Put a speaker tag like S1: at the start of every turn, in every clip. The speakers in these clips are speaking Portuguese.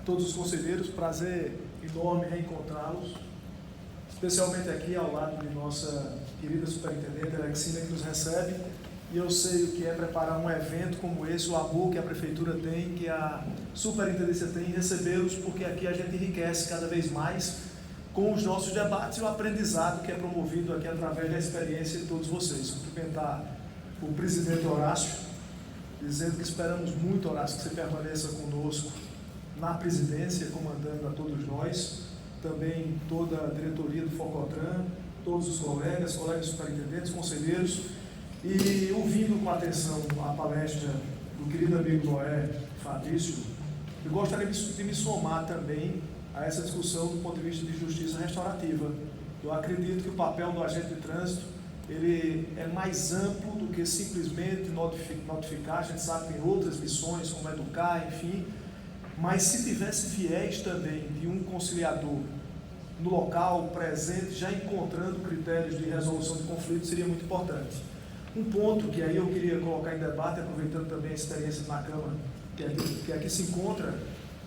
S1: todos os conselheiros, prazer enorme reencontrá-los, especialmente aqui ao lado de nossa querida superintendente Alexina, que nos recebe, e eu sei o que é preparar um evento como esse, o amor que a prefeitura tem, que a superintendência tem em recebê-los, porque aqui a gente enriquece cada vez mais com os nossos debates e o aprendizado que é promovido aqui através da experiência de todos vocês. Cumprimentar o presidente Horácio, dizendo que esperamos muito, Horácio, que você permaneça conosco na presidência, comandando a todos nós, também toda a diretoria do Focotran, todos os colegas superintendentes, conselheiros, e ouvindo com atenção a palestra do querido amigo Noé Fabrício, eu gostaria de me somar também a essa discussão do ponto de vista de justiça restaurativa. Eu acredito que o papel do agente de trânsito ele é mais amplo do que simplesmente notificar. A gente sabe que tem outras missões, como educar, enfim, mas se tivesse viés também de um conciliador no local, presente, já encontrando critérios de resolução de conflitos, seria muito importante. Um ponto que aí eu queria colocar em debate, aproveitando também a experiência na Câmara, que aqui se encontra,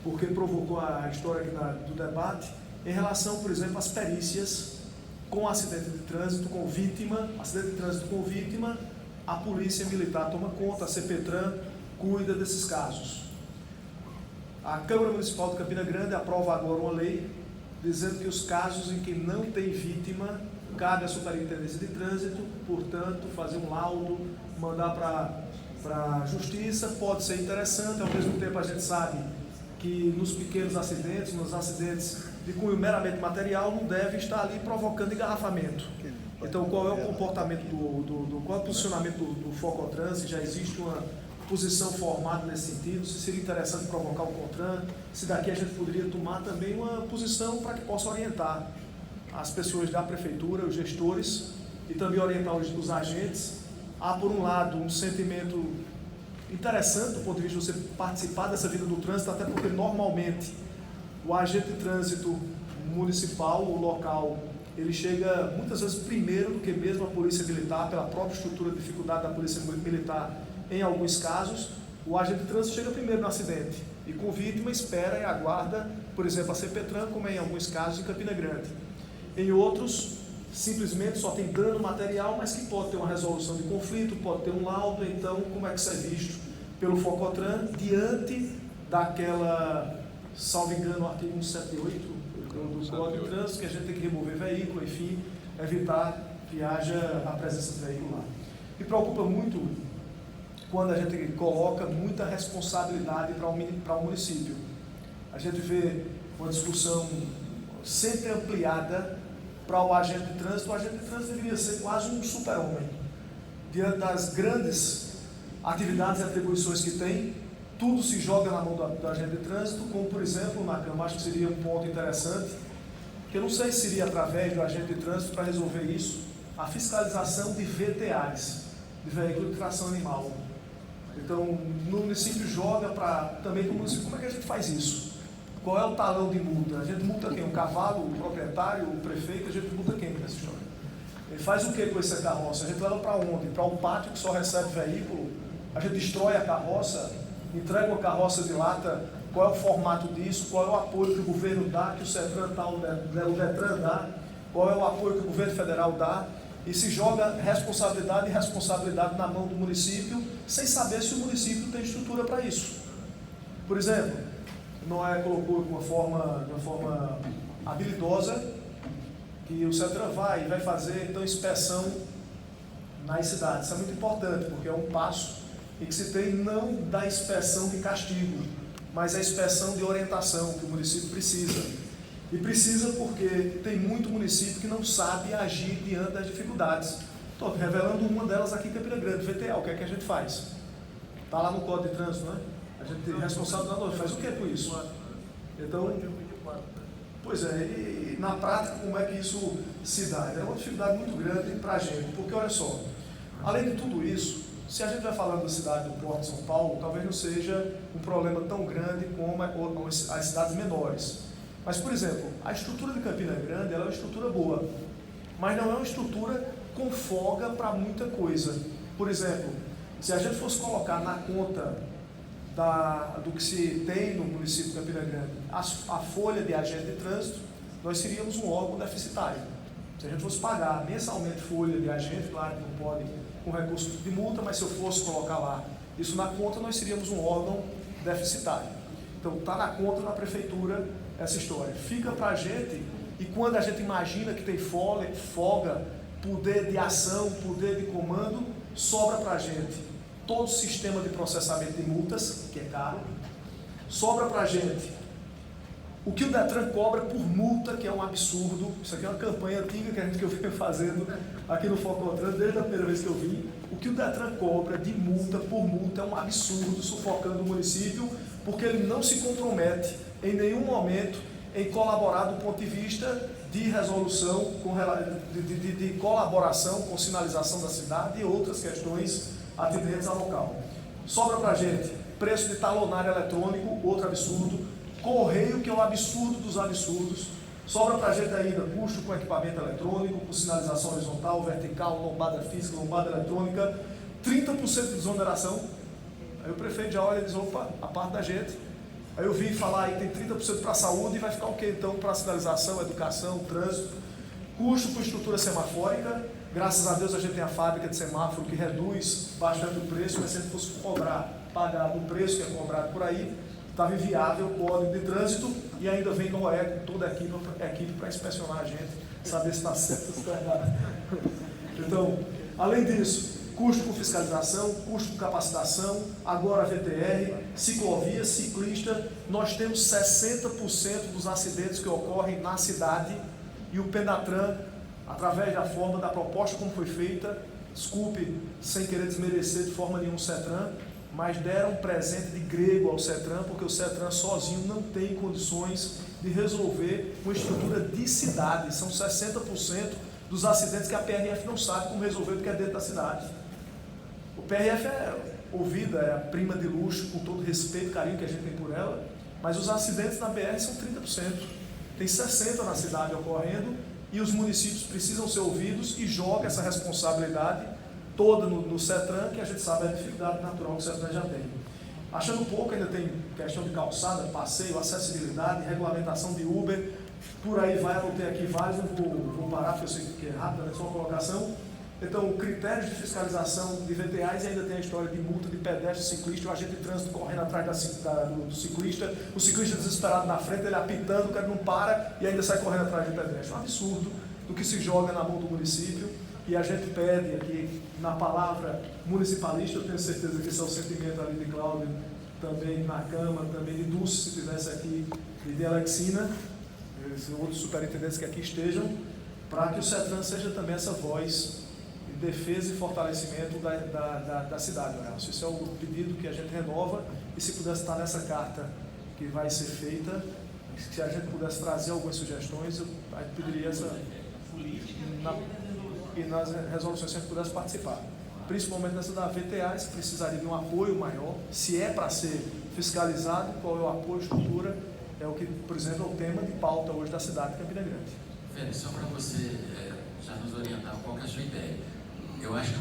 S1: porque provocou a história aqui do debate, em relação, por exemplo, às perícias com acidente de trânsito com vítima, a Polícia Militar toma conta, a CPTRAN cuida desses casos. A Câmara Municipal de Campina Grande aprova agora uma lei dizendo que os casos em que não tem vítima, cabe à Superintendência de Trânsito, portanto, fazer um laudo, mandar para a Justiça, pode ser interessante. Ao mesmo tempo a gente sabe que nos pequenos acidentes, nos acidentes de cunho meramente material, não deve estar ali provocando engarrafamento. Então, qual é o comportamento qual é o posicionamento do Focotran? Se já existe uma posição formada nesse sentido, se seria interessante provocar o CONTRAN, se daqui a gente poderia tomar também uma posição para que possa orientar as pessoas da prefeitura, os gestores, e também orientar os agentes. Há, por um lado, um sentimento interessante do ponto de vista de você participar dessa vida do trânsito, até porque normalmente o agente de trânsito municipal, o local, ele chega muitas vezes primeiro do que mesmo a Polícia Militar, pela própria estrutura de dificuldade da Polícia Militar. Em alguns casos, o agente de trânsito chega primeiro no acidente e com vítima espera e aguarda, por exemplo, a CPTRAN, como em alguns casos em Campina Grande. Em outros, simplesmente só tem dano material, mas que pode ter uma resolução de conflito, pode ter um laudo. Então, como é que isso é visto pelo Focotran diante daquela, salvo engano, o artigo 178 do Código de Trânsito, que a gente tem que remover veículo, enfim, evitar que haja a presença de veículo lá. Me preocupa muito quando a gente coloca muita responsabilidade para o município. A gente vê uma discussão sempre ampliada para o agente de trânsito. O agente de trânsito deveria ser quase um super-homem. Diante das grandes atividades e atribuições que tem, tudo se joga na mão do agente de trânsito, como, por exemplo, na Câmara, acho que seria um ponto interessante, que eu não sei se seria através do agente de trânsito para resolver isso, a fiscalização de VTAs, de veículo de tração animal. Então, no município joga para também para o município, como é que a gente faz isso? Qual é o talão de multa? A gente multa quem? O cavalo, o proprietário, o prefeito? A gente multa quem nessa história? Ele faz o que com essa carroça? A gente leva para onde? Para um pátio que só recebe veículo? A gente destrói a carroça? Entrega uma carroça de lata? Qual é o formato disso? Qual é o apoio que o governo dá, que o CETRAN dá, o DETRAN dá? Qual é o apoio que o governo federal dá? E se joga responsabilidade e responsabilidade na mão do município, sem saber se o município tem estrutura para isso. Por exemplo, Noé colocou de uma forma habilidosa que o CETRAN vai fazer então inspeção nas cidades. Isso é muito importante, porque é um passo em que se tem não da inspeção de castigo, mas a inspeção de orientação que o município precisa. E precisa porque tem muito município que não sabe agir diante das dificuldades. Estou revelando uma delas aqui em Campina Grande, VTA. O que é que a gente faz? Está lá no Código de Trânsito, né? A gente é responsável, faz o que com isso? Então, pois é, e na prática como é que isso se dá? É uma dificuldade muito grande para a gente, porque olha só, além de tudo isso, se a gente vai falando da cidade do Porto de São Paulo, talvez não seja um problema tão grande como as cidades menores. Mas, por exemplo, a estrutura de Campina Grande ela é uma estrutura boa, mas não é uma estrutura com folga para muita coisa. Por exemplo, se a gente fosse colocar na conta do que se tem no município de Campina Grande, a folha de agente de trânsito, nós seríamos um órgão deficitário. Se a gente fosse pagar mensalmente folha de agente, claro que não pode com recurso de multa, mas se eu fosse colocar lá isso na conta, nós seríamos um órgão deficitário. Então, está na conta da prefeitura essa história. Fica para a gente, e quando a gente imagina que tem folga, poder de ação, poder de comando, sobra para a gente todo o sistema de processamento de multas, que é caro, sobra para a gente o que o Detran cobra por multa, que é um absurdo. Isso aqui é uma campanha antiga que eu venho fazendo aqui no Focotran, desde a primeira vez que eu vim. O que o Detran cobra de multa por multa é um absurdo, sufocando o município, porque ele não se compromete em nenhum momento em colaborar do ponto de vista de resolução, de colaboração com sinalização da cidade e outras questões atendentes ao local. Sobra para a gente preço de talonário eletrônico, outro absurdo. Correio, que é o absurdo dos absurdos. Sobra para a gente ainda custo com equipamento eletrônico, com sinalização horizontal, vertical, lombada física, lombada eletrônica, 30% de desoneração. Aí o prefeito já olha e diz, opa, a parte da gente. Aí eu vi falar aí tem 30% para a saúde, e vai ficar o que então para sinalização, educação, trânsito. Custo com estrutura semafórica. Graças a Deus a gente tem a fábrica de semáforo que reduz bastante o preço, mas se a gente fosse pagar o preço que é cobrado por aí, estava inviável o código de trânsito, e ainda vem no OE com toda a equipe para inspecionar a gente, saber se está certo ou se está errado. Então, além disso, custo com fiscalização, custo com capacitação, agora VTR, ciclovia, ciclista. Nós temos 60% dos acidentes que ocorrem na cidade, e o Pendatran, através da forma da proposta como foi feita, desculpe, sem querer desmerecer de forma nenhuma o CETRAN, mas deram um presente de grego ao CETRAN, porque o CETRAN sozinho não tem condições de resolver uma estrutura de cidade. São 60% dos acidentes que a PRF não sabe como resolver, porque é dentro da cidade. O PRF é ouvida, é a prima de luxo, com todo o respeito e carinho que a gente tem por ela, mas os acidentes na BR são 30%. Tem 60% na cidade ocorrendo, e os municípios precisam ser ouvidos, e joga essa responsabilidade toda no CETRAN, que a gente sabe a dificuldade natural que o CETRAN já tem. Achando pouco, ainda tem questão de calçada, passeio, acessibilidade, regulamentação de Uber, por aí vai, anotei aqui vários, não vou parar, porque eu sei que é rápido, é só uma colocação. Então, critérios de fiscalização de VTAs, e ainda tem a história de multa de pedestre, ciclista, o agente de trânsito correndo atrás do ciclista, o ciclista desesperado na frente, ele apitando, o cara não para e ainda sai correndo atrás de pedestre. É um absurdo do que se joga na mão do município. E a gente pede aqui, na palavra municipalista, eu tenho certeza que esse é o sentimento ali de Cláudio, também na Câmara, também de Dulce, se estivesse aqui, e de Alexina, outros superintendentes que aqui estejam, para que o CETRAN seja também essa voz de defesa e fortalecimento da cidade, Horácio. Esse é o pedido que a gente renova, e se pudesse estar nessa carta que vai ser feita, se a gente pudesse trazer algumas sugestões, eu pediria essa e nas resoluções se a gente pudesse participar, principalmente nessa da VTA, se precisaria de um apoio maior, se é para ser fiscalizado, qual é o apoio, estrutura, é o que, por exemplo, é o tema de pauta hoje da cidade de Campina Grande.
S2: Félix, só para você já nos orientar qual que é a sua ideia, eu acho que